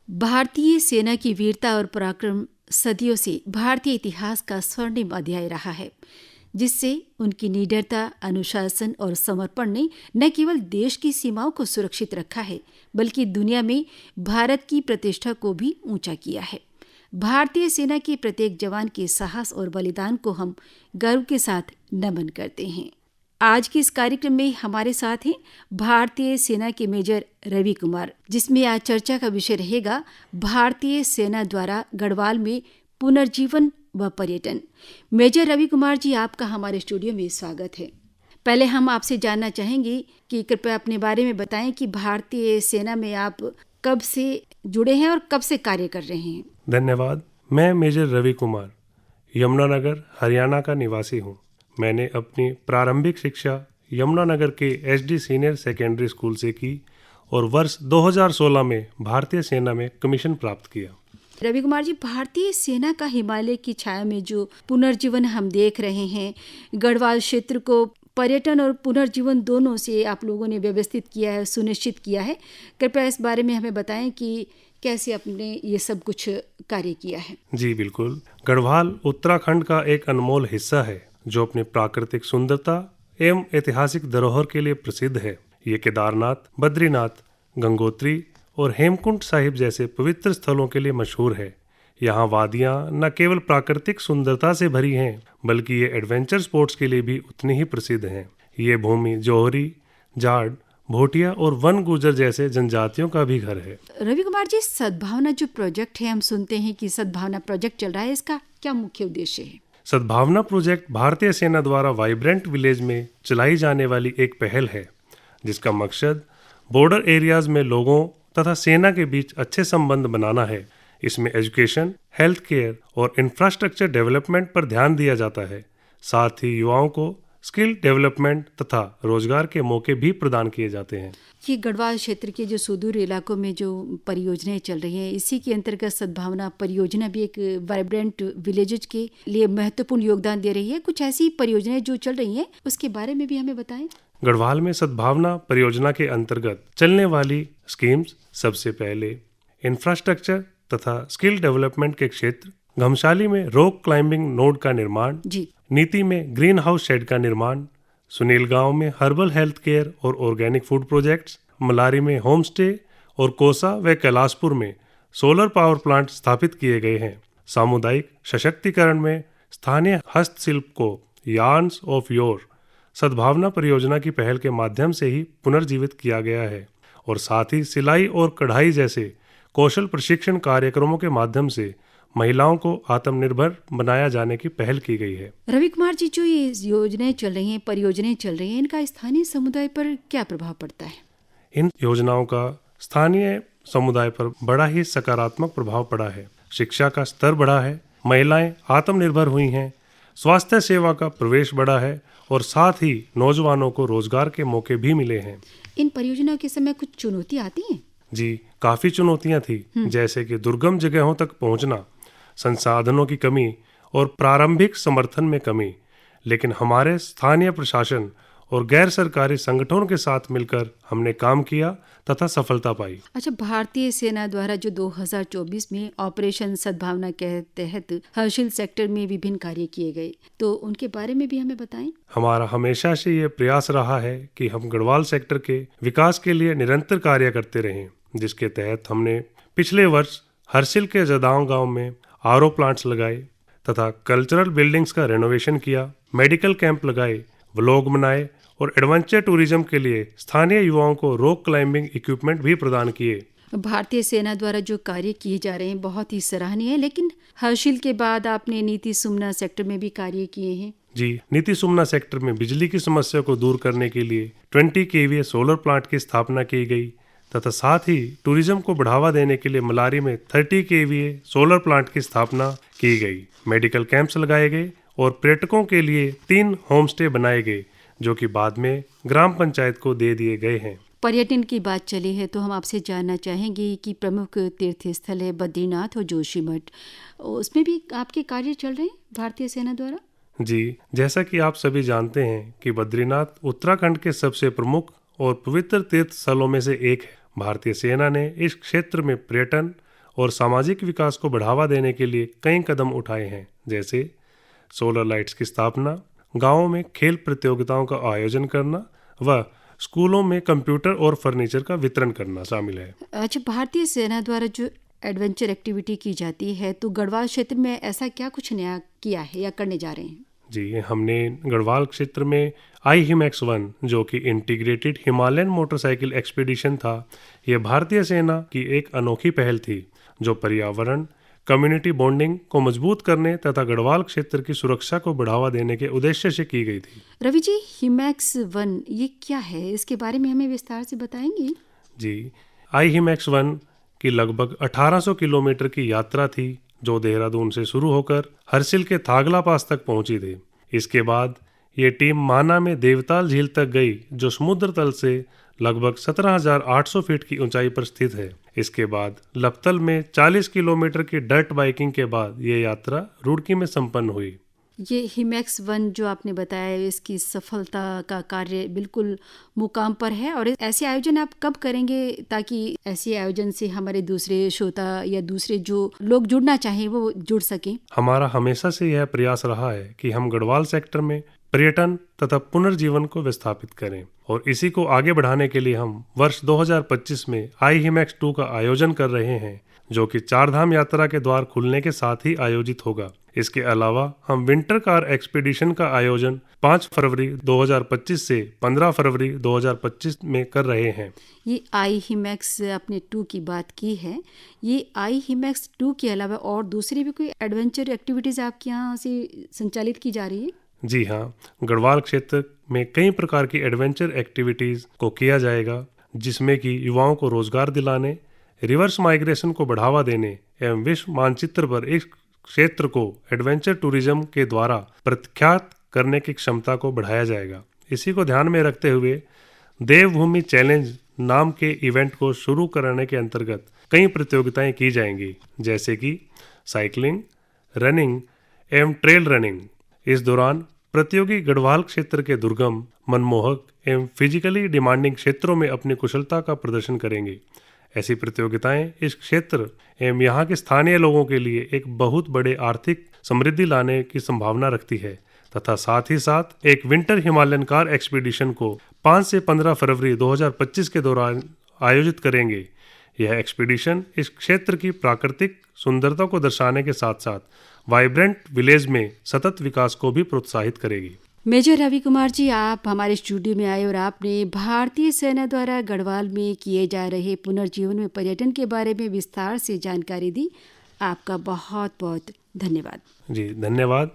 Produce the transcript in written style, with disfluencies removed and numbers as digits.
भारतीय सेना की वीरता और पराक्रम सदियों से भारतीय इतिहास का स्वर्णिम अध्याय रहा है, जिससे उनकी निडरता, अनुशासन और समर्पण ने न केवल देश की सीमाओं को सुरक्षित रखा है, बल्कि दुनिया में भारत की प्रतिष्ठा को भी ऊंचा किया है। भारतीय सेना के प्रत्येक जवान के साहस और बलिदान को हम गर्व के साथ नमन करते हैं। आज के इस कार्यक्रम में हमारे साथ हैं भारतीय सेना के मेजर रवि कुमार, जिसमें आज चर्चा का विषय रहेगा भारतीय सेना द्वारा गढ़वाल में पुनर्जीवन व पर्यटन। मेजर रवि कुमार जी, आपका हमारे स्टूडियो में स्वागत है। पहले हम आपसे जानना चाहेंगे कि कृपया अपने बारे में बताएं कि भारतीय सेना में आप कब से जुड़े हैं और कब से कार्य कर रहे हैं। धन्यवाद। मैं मेजर रवि कुमार यमुनानगर हरियाणा का निवासी हूँ। मैंने अपनी प्रारंभिक शिक्षा यमुनानगर के एसडी सीनियर सेकेंडरी स्कूल से की और वर्ष 2016 में भारतीय सेना में कमीशन प्राप्त किया। रवि कुमार जी, भारतीय सेना का हिमालय की छाया में जो पुनर्जीवन हम देख रहे हैं, गढ़वाल क्षेत्र को पर्यटन और पुनर्जीवन दोनों से आप लोगों ने व्यवस्थित किया है, सुनिश्चित किया है। कृपया इस बारे में हमें बताएं कि कैसे आपने ये सब कुछ कार्य किया है। जी बिल्कुल। गढ़वाल उत्तराखंड का एक अनमोल हिस्सा है जो अपनी प्राकृतिक सुंदरता एवं ऐतिहासिक धरोहर के लिए प्रसिद्ध है। ये केदारनाथ, बद्रीनाथ, गंगोत्री और हेमकुंड साहिब जैसे पवित्र स्थलों के लिए मशहूर है। यहाँ वादियाँ न केवल प्राकृतिक सुंदरता से भरी हैं, बल्कि ये एडवेंचर स्पोर्ट्स के लिए भी उतनी ही प्रसिद्ध हैं। ये भूमि जोहरी, जाट, भोटिया और वन गुर्जर जैसे जनजातियों का भी घर है। रवि कुमार जी, सद्भावना जो प्रोजेक्ट है, हम सुनते हैं कि सद्भावना प्रोजेक्ट चल रहा है, इसका क्या मुख्य उद्देश्य है? सद्भावना प्रोजेक्ट भारतीय सेना द्वारा वाइब्रेंट विलेज में चलाई जाने वाली एक पहल है, जिसका मकसद बॉर्डर एरियाज में लोगों तथा सेना के बीच अच्छे संबंध बनाना है। इसमें एजुकेशन, हेल्थ केयर और इंफ्रास्ट्रक्चर डेवलपमेंट पर ध्यान दिया जाता है। साथ ही युवाओं को स्किल डेवलपमेंट तथा रोजगार के मौके भी प्रदान किए जाते हैं। ये गढ़वाल क्षेत्र के जो सुदूर इलाकों में जो परियोजनाएं चल रही हैं, इसी के अंतर्गत सद्भावना परियोजना भी एक वाइब्रेंट विलेजेज के लिए महत्वपूर्ण योगदान दे रही है। कुछ ऐसी परियोजनाएं जो चल रही हैं, उसके बारे में भी हमें बताएं। गढ़वाल में सद्भावना परियोजना के अंतर्गत चलने वाली स्कीम्स सबसे पहले इंफ्रास्ट्रक्चर तथा स्किल डेवलपमेंट के क्षेत्र, घमशाली में रॉक क्लाइंबिंग नोड का निर्माण, नीति में ग्रीन हाउस शेड का निर्माण, सुनील गांव में हर्बल हेल्थ केयर और ऑर्गेनिक फूड प्रोजेक्ट्स, मलारी में होम स्टे और कोसा व कैलाशपुर में सोलर पावर प्लांट स्थापित किए गए हैं। सामुदायिक सशक्तिकरण में स्थानीय हस्तशिल्प को यार्न्स ऑफ योर सद्भावना परियोजना की पहल के माध्यम से ही पुनर्जीवित किया गया है और साथ ही सिलाई और कढ़ाई जैसे कौशल प्रशिक्षण कार्यक्रमों के माध्यम से महिलाओं को आत्मनिर्भर बनाया जाने की पहल की गई है। रवि कुमार जी, जो ये योजनाएं चल रही हैं, परियोजनाएं चल रही हैं, इनका स्थानीय समुदाय पर क्या प्रभाव पड़ता है? इन योजनाओं का स्थानीय समुदाय पर बड़ा ही सकारात्मक प्रभाव पड़ा है। शिक्षा का स्तर बढ़ा है, महिलाएं आत्मनिर्भर हुई हैं, स्वास्थ्य सेवा का प्रवेश बढ़ा है और साथ ही नौजवानों को रोजगार के मौके भी मिले हैं। इन परियोजनाओं के समय कुछ चुनौतियां आती हैं? जी, काफी चुनौतियां थी, जैसे कि दुर्गम जगहों तक पहुंचना, संसाधनों की कमी और प्रारंभिक समर्थन में कमी। लेकिन हमारे स्थानीय प्रशासन और गैर सरकारी संगठनों के साथ मिलकर हमने काम किया तथा सफलता पाई। अच्छा, भारतीय सेना द्वारा जो 2024 में ऑपरेशन सद्भावना के तहत हर्षिल सेक्टर में विभिन्न कार्य किए गए, तो उनके बारे में भी हमें बताएं। हमारा हमेशा से ये प्रयास रहा है कि हम गढ़वाल सेक्टर के विकास के लिए निरंतर कार्य करते रहें, जिसके तहत हमने पिछले वर्ष हर्षिल के जदाव गांव में आरओ प्लांट्स लगाए तथा कल्चरल बिल्डिंग्स का रेनोवेशन किया, मेडिकल कैंप लगाए, व्लॉग बनाए और एडवेंचर टूरिज्म के लिए स्थानीय युवाओं को रॉक क्लाइंबिंग इक्विपमेंट भी प्रदान किए। भारतीय सेना द्वारा जो कार्य किए जा रहे हैं बहुत ही सराहनीय है, लेकिन हर्षिल के बाद आपने नीति सुमना सेक्टर में भी कार्य किए हैं। जी, नीति सुमना सेक्टर में बिजली की समस्या को दूर करने के लिए 20 kVA सोलर प्लांट की स्थापना की गई तथा साथ ही टूरिज्म को बढ़ावा देने के लिए मलारी में 30 kVA सोलर प्लांट की स्थापना की गई। मेडिकल कैंप्स लगाए गए और पर्यटकों के लिए 3 होम स्टे बनाए गए, जो कि बाद में ग्राम पंचायत को दे दिए गए हैं। पर्यटन की बात चली है तो हम आपसे जानना चाहेंगे कि प्रमुख तीर्थ स्थल है बद्रीनाथ और जोशीमठ, उसमें भी आपके कार्य चल रहे हैं भारतीय सेना द्वारा? जी, जैसा कि आप सभी जानते हैं कि बद्रीनाथ उत्तराखंड के सबसे प्रमुख और पवित्र तीर्थ स्थलों में से एक है। भारतीय सेना ने इस क्षेत्र में पर्यटन और सामाजिक विकास को बढ़ावा देने के लिए कई कदम उठाए हैं, जैसे सोलर लाइट्स की स्थापना, गांवों में खेल प्रतियोगिताओं का आयोजन करना व स्कूलों में कंप्यूटर और फर्नीचर का वितरण करना शामिल है। अच्छा, भारतीय सेना द्वारा जो एडवेंचर एक्टिविटी की जाती है, तो गढ़वाल क्षेत्र में ऐसा क्या कुछ नया किया है या करने जा रहे हैं? जी, हमने गढ़वाल क्षेत्र में IHIMAX-1 जो कि इंटीग्रेटेड हिमालयन मोटरसाइकिल एक्सपीडिशन था, यह भारतीय सेना की एक अनोखी पहल थी जो पर्यावरण, कम्युनिटी बॉन्डिंग को मजबूत करने तथा गढ़वाल क्षेत्र की सुरक्षा को बढ़ावा देने के उद्देश्य से की गई थी। रवि जी, HIMAX-1 ये क्या है, इसके बारे में हमें विस्तार से बताएंगे? जी, IHIMAX-1 की लगभग 1800 किलोमीटर की यात्रा थी जो देहरादून से शुरू होकर हर्सिल के थागला पास तक पहुंची थी। इसके बाद ये टीम माना में देवताल झील तक गई जो समुद्र तल से लगभग 17,800 फीट की ऊंचाई पर स्थित है। इसके बाद लपतल में 40 किलोमीटर की डर्ट बाइकिंग के बाद ये यात्रा रुड़की में संपन्न हुई। ये HIMAX-1 जो आपने बताया, इसकी सफलता का कार्य बिल्कुल मुकाम पर है। और ऐसे आयोजन आप कब करेंगे ताकि ऐसे आयोजन से हमारे दूसरे श्रोता या दूसरे जो लोग जुड़ना चाहें वो जुड़ सकें? हमारा हमेशा से यह प्रयास रहा है कि हम गढ़वाल सेक्टर में पर्यटन तथा पुनर्जीवन को विस्थापित करें और इसी को आगे बढ़ाने के लिए हम वर्ष 2025 में IHIMAX-2 का आयोजन कर रहे हैं जो कि चारधाम यात्रा के द्वार खुलने के साथ ही आयोजित होगा। इसके अलावा हम विंटर कार एक्सपीडिशन का आयोजन 5 फरवरी 2025 से 15 फरवरी 2025 में कर रहे हैं। ये IHIMAX आपने 2 की बात की है, ये IHIMAX-2 के अलावा और दूसरी भी कोई एडवेंचर एक्टिविटीज़ आपके यहाँ से संचालित की जा रही है? जी हाँ, गढ़वाल क्षेत्र में कई प्रकार की एडवेंचर एक्टिविटीज़ को किया जाएगा जिसमें कि युवाओं को रोजगार दिलाने, रिवर्स माइग्रेशन को बढ़ावा देने एवं विश्व मानचित्र पर इस क्षेत्र को एडवेंचर टूरिज्म के द्वारा प्रख्यात करने की क्षमता को बढ़ाया जाएगा। इसी को ध्यान में रखते हुए देवभूमि चैलेंज नाम के इवेंट को शुरू करने के अंतर्गत कई प्रतियोगिताएं की जाएंगी, जैसे कि साइकिलिंग, रनिंग एवं ट्रेल रनिंग। इस दौरान प्रतियोगी गढ़वाल क्षेत्र के दुर्गम, मनमोहक एवं फिजिकली डिमांडिंग क्षेत्रों में अपनी कुशलता का प्रदर्शन करेंगे। ऐसी प्रतियोगिताएं इस क्षेत्र एवं यहाँ के स्थानीय लोगों के लिए एक बहुत बड़े आर्थिक समृद्धि लाने की संभावना रखती है तथा साथ ही साथ एक विंटर हिमालयन कार एक्सपीडिशन को 5 से 15 फरवरी 2025 के दौरान आयोजित करेंगे। यह एक्सपीडिशन इस क्षेत्र की प्राकृतिक सुंदरता को दर्शाने के साथ साथ वाइब्रेंट विलेज में सतत विकास को भी प्रोत्साहित करेगी। मेजर रवि कुमार जी, आप हमारे स्टूडियो में आए और आपने भारतीय सेना द्वारा गढ़वाल में किए जा रहे पुनर्जीवन में पर्यटन के बारे में विस्तार से जानकारी दी। आपका बहुत बहुत धन्यवाद। जी, धन्यवाद।